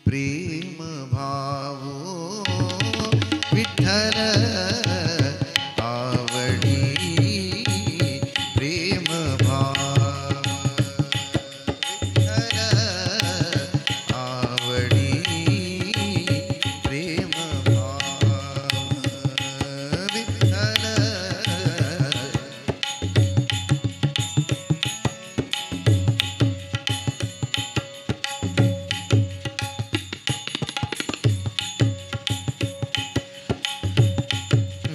प्रेम भावो विठ्ठल आवडी प्रेम भाव विठ्ठल आवडी प्रेम भाव विठ्ठल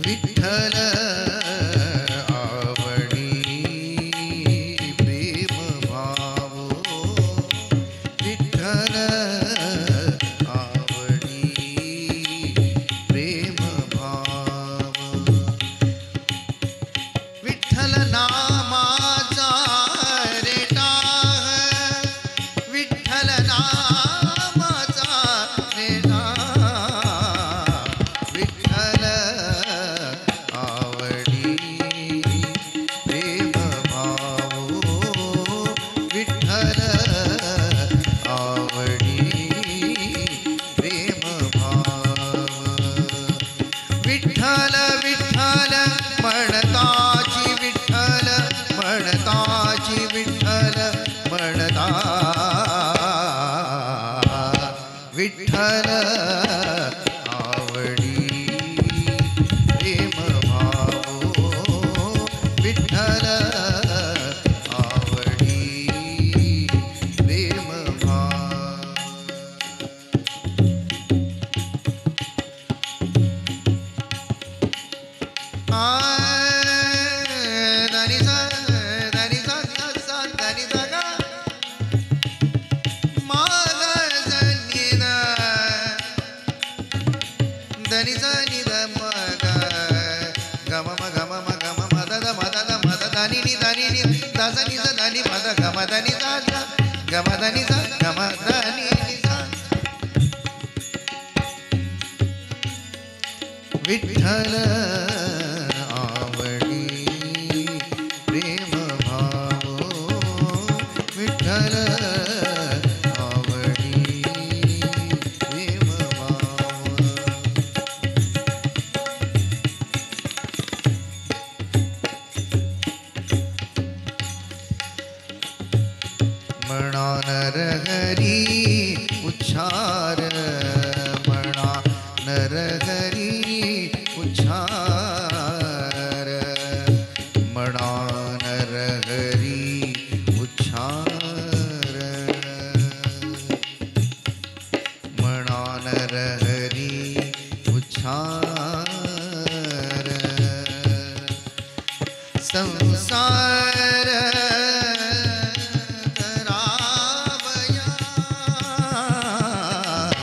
विठ्ठल आवडी प्रेम भावो विठ्ठल आवडी प्रेम भाव विठ्ठल नामाचा रेटा विठ्ठल नामाचा रेटा विठ्ठल आवडी प्रेम भावो विठ्ठल आवडी प्रेम भाव विठ्ठल विठ्ठल म्हणताची विठ्ठल म्हणताची विठ्ठल म्हणता विठ्ठल आवडी प्रेम भावो विठ्ठल आवडी प्रेम भाव धनी सा धनी सा सा धनी सा गा माग धनी दा धनी सा नि द मग गम म गम म गम मद द मद द मद धनी नि दा सा नि सा धनी मद गम धनी सा गम धनी सा गम धनी नि सा विठ्ठल आवडी प्रेम भावो विठ्ठल आवडी प्रेम भाव म्हणा नरहरी उच्चार म्हणा नरहरी उच्चार म्हणा नरहरी उच्चार म्हणा नरहरी उच्चार संसार